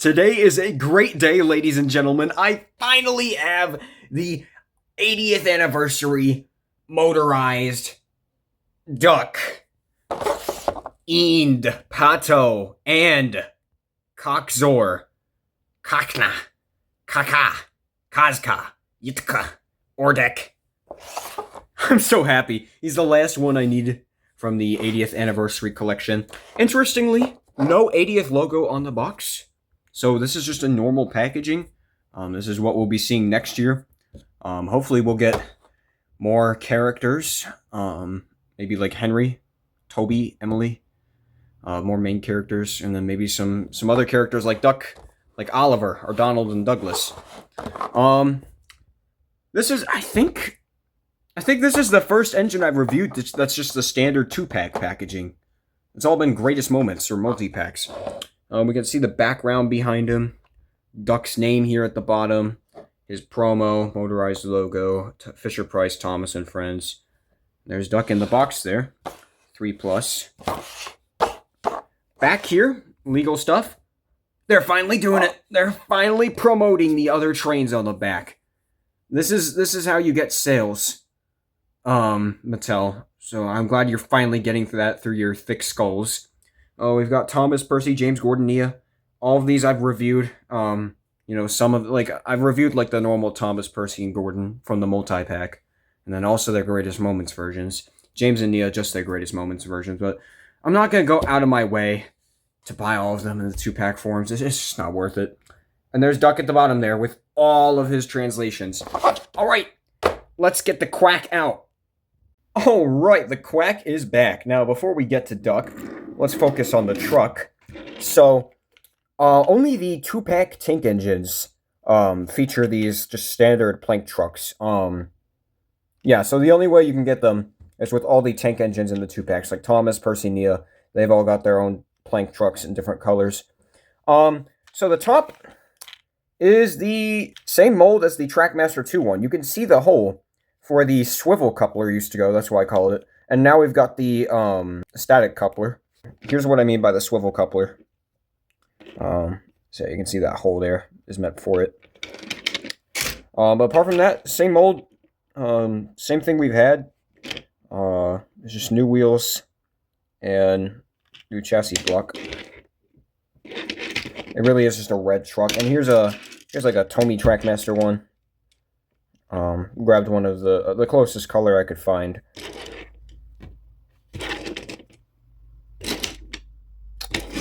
Today is a great day, ladies and gentlemen. I finally have the 80th anniversary motorized duck. Eend, Pato, and Coxor, Kakna, Kaka, Kazka, Yitka, Ordek. I'm so happy. He's the last one I need from the 80th anniversary collection. Interestingly, no 80th logo on the box. So this is just a normal packaging. This is what we'll be seeing next year. Hopefully we'll get more characters. Maybe like Henry, Toby, Emily. More main characters. And then maybe some other characters like Duck, like Oliver, or Donald and Douglas. This is, I think this is the first engine I've reviewed that's just the standard 2-pack packaging. It's all been greatest moments or multi-packs. We can see the background behind him. Duck's name here at the bottom. His promo, motorized logo, Fisher-Price, Thomas and Friends. There's Duck in the box there. 3+. Back here, legal stuff. They're finally doing it. They're finally promoting the other trains on the back. This is how you get sales, Mattel. So I'm glad you're finally getting that through your thick skulls. Oh, we've got Thomas, Percy, James, Gordon, Nia. All of these I've reviewed. You know, some of, like, I've reviewed, like, the normal Thomas, Percy, and Gordon from the multi-pack. And then also their greatest moments versions. James and Nia, just their greatest moments versions. But I'm not going to go out of my way to buy all of them in the 2-pack forms. It's just not worth it. And there's Duck at the bottom there with all of his translations. All right, let's get the quack out. All right, the quack is back. Now, before we get to Duck, let's focus on the truck. So, only the 2-pack tank engines feature these just standard plank trucks. Yeah, so the only way you can get them is with all the tank engines in the 2-packs, like Thomas, Percy, Nia. They've all got their own plank trucks in different colors. So the top is the same mold as the TRACKMASTER 2 one. You can see the hole for the swivel coupler used to go. That's why I called it. And now we've got the static coupler. Here's what I mean by the swivel coupler. So you can see that hole there is meant for it. But apart from that, same mold. Same thing we've had. It's just new wheels and new chassis block. It really is just a red truck. And here's like a Tomy TRACKMASTER one. Grabbed one of the closest color I could find.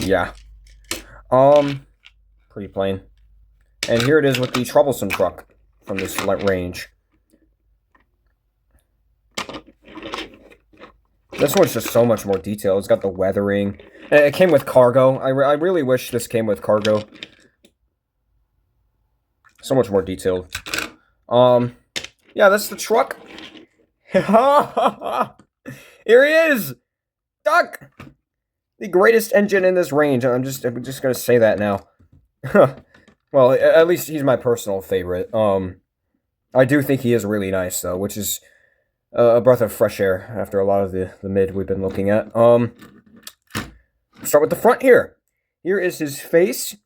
Yeah. Pretty plain. And here it is with the troublesome truck from this range. This one's just so much more detailed. It's got the weathering. It came with cargo. I really wish this came with cargo. So much more detailed. Yeah, that's the truck. Here he is! Duck! The greatest engine in this range. I'm just gonna say that now. Well, at least he's my personal favorite. I do think he is really nice, though, which is a breath of fresh air after a lot of the mid we've been looking at. Start with the front here. Here is his face.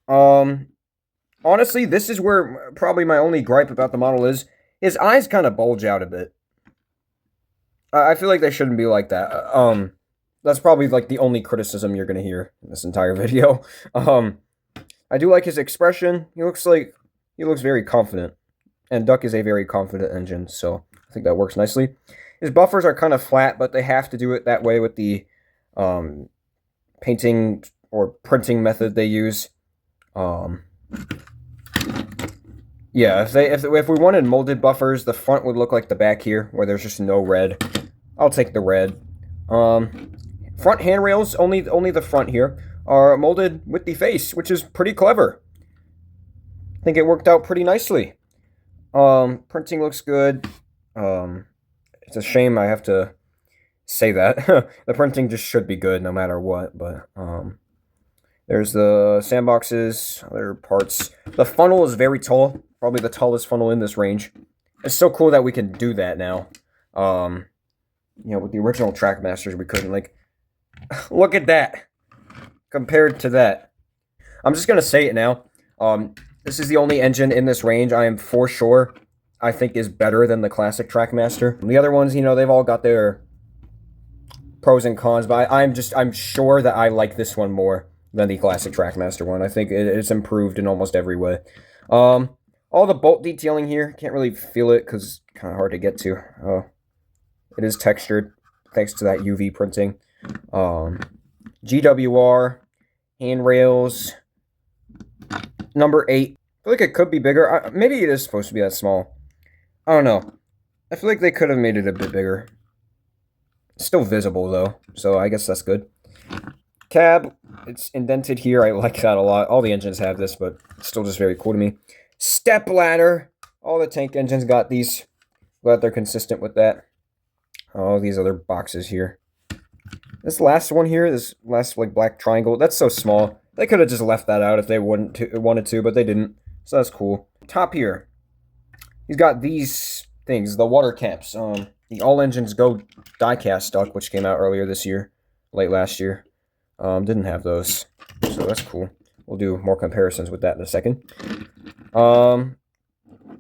Honestly, this is where probably my only gripe about the model is. His eyes kind of bulge out a bit. I feel like they shouldn't be like that. That's probably like the only criticism you're going to hear in this entire video. I do like his expression. He looks very confident. And Duck is a very confident engine, so I think that works nicely. His buffers are kind of flat, but they have to do it that way with the painting or printing method they use. Yeah, if we wanted molded buffers, the front would look like the back here, where there's just no red. I'll take the red. Front handrails, only the front here, are molded with the face, which is pretty clever. I think it worked out pretty nicely. Printing looks good. It's a shame I have to say that. The printing just should be good no matter what, but there's the sandboxes, other parts. The funnel is very tall, probably the tallest funnel in this range. It's so cool that we can do that now. You know, with the original TrackMasters, we couldn't. Like, look at that compared to that. I'm just gonna say it now. This is the only engine in this range I am for sure I think is better than the classic TrackMaster. The other ones, you know, they've all got their pros and cons, but I'm sure that I like this one more than the classic TrackMaster one. I think it's improved in almost every way. All the bolt detailing here, can't really feel it because it's kind of hard to get to. It is textured thanks to that UV printing. GWR, handrails, number 8. I feel like it could be bigger. Maybe it is supposed to be that small. I don't know. I feel like they could have made it a bit bigger. It's still visible though, so I guess that's good. Cab, it's indented here. I like that a lot. All the engines have this, but it's still just very cool to me. Step ladder. All the tank engines got these. Glad they're consistent with that. All these other boxes here. This last one here, this last like black triangle, that's so small. They could have just left that out if they wanted to, but they didn't. So that's cool. Top here. He's got these things, the water caps. The All Engines Go die-cast duck, which came out earlier this year, late last year. Didn't have those, so that's cool. We'll do more comparisons with that in a second.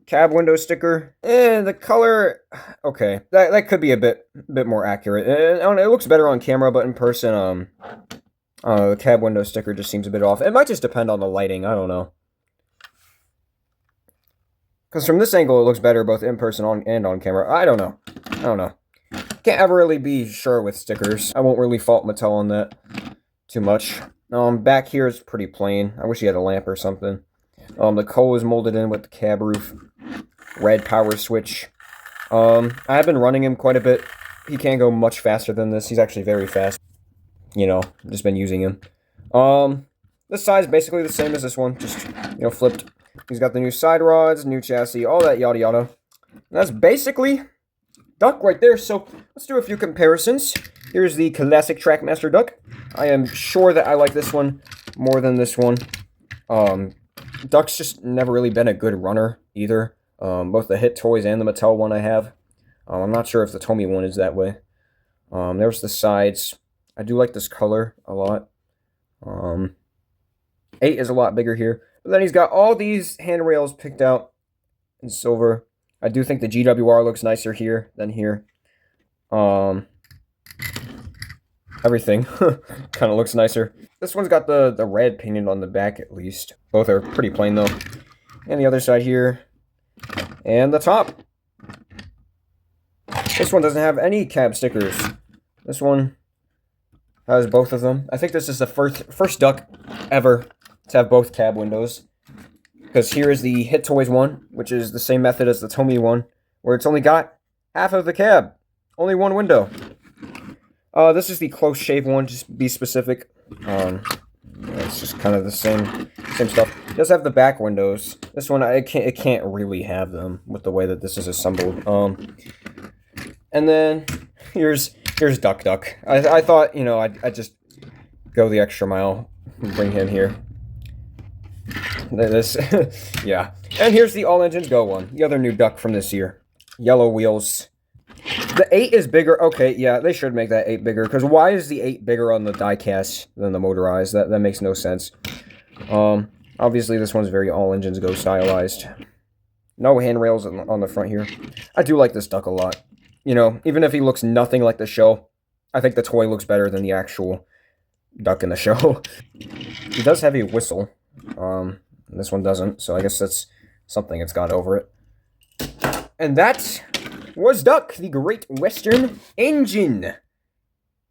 Cab window sticker. The color, okay, that could be a bit more accurate. It looks better on camera, but in person, the cab window sticker just seems a bit off. It might just depend on the lighting. I don't know. Because from this angle, it looks better both in person and on camera. I don't know. Can't ever really be sure with stickers. I won't really fault Mattel on that too much. Back here is pretty plain. I wish he had a lamp or something. The coal is molded in with the cab roof. Red power switch. I have been running him quite a bit. He can't go much faster than this. He's actually very fast. You know, just been using him. This side's basically the same as this one, just, you know, flipped. He's got the new side rods, new chassis, all that yada yada. And that's basically Duck right there. So let's do a few comparisons. Here's the classic TrackMaster Duck. I am sure that I like this one more than this one. Duck's just never really been a good runner either. Both the Hit Toys and the Mattel one I have. I'm not sure if the Tomy one is that way. There's the sides. I do like this color a lot. 8 is a lot bigger here. But then he's got all these handrails picked out in silver. I do think the GWR looks nicer here than here. Everything kind of looks nicer. This one's got the red painted on the back at least. Both are pretty plain though. And the other side here. And the top. This one doesn't have any cab stickers. This one has both of them. I think this is the first Duck ever to have both cab windows. Because here is the Hit Toys one, which is the same method as the Tomy one, where it's only got half of the cab. Only one window. This is the close shave one, just to be specific. It's just kind of the same stuff. It does have the back windows. This one, it can't really have them with the way that this is assembled. And then here's Duck. I thought, you know, I'd just go the extra mile and bring him here. This, yeah. And here's the All Engines Go one, the other new Duck from this year. Yellow wheels. The 8 is bigger. Okay, yeah, they should make that 8 bigger. Because why is the 8 bigger on the die-cast than the motorized? That makes no sense. Obviously, this one's very All Engines Go stylized. No handrails on the front here. I do like this Duck a lot. You know, even if he looks nothing like the show, I think the toy looks better than the actual Duck in the show. He does have a whistle. This one doesn't, so I guess that's something it's got over it. And that was Duck, the Great Western Engine.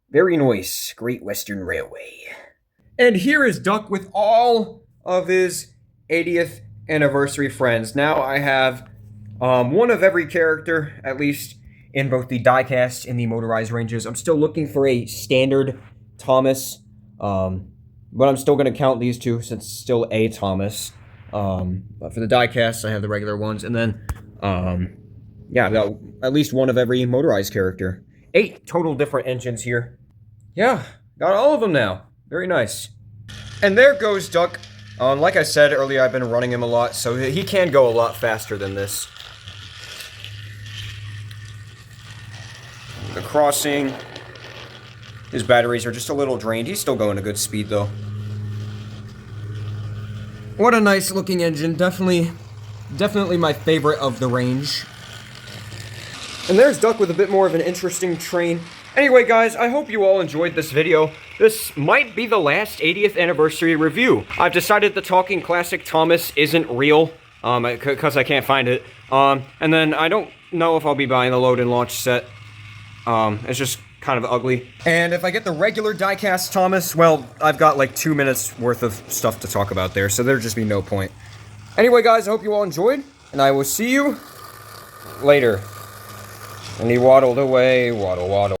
Very nice, Great Western Railway. And here is Duck with all of his 80th anniversary friends. Now I have one of every character, at least in both the die-cast and the motorized ranges. I'm still looking for a standard Thomas, but I'm still going to count these two since it's still a Thomas. But for the die-cast, I have the regular ones. And then, yeah, I've got at least one of every motorized character. 8 total different engines here. Yeah, got all of them now. Very nice. And there goes Duck. Like I said earlier, I've been running him a lot, so he can go a lot faster than this. The crossing. His batteries are just a little drained. He's still going a good speed, though. What a nice looking engine. Definitely my favorite of the range. And there's Duck with a bit more of an interesting train. Anyway, guys, I hope you all enjoyed this video. This might be the last 80th anniversary review. I've decided the Talking Classic Thomas isn't real, because I can't find it. And then I don't know if I'll be buying the load and launch set. It's just kind of ugly. And if I get the regular diecast Thomas, well, I've got like 2 minutes worth of stuff to talk about there, so there'd just be no point. Anyway, guys, I hope you all enjoyed, and I will see you later. And he waddled away, waddle, waddle.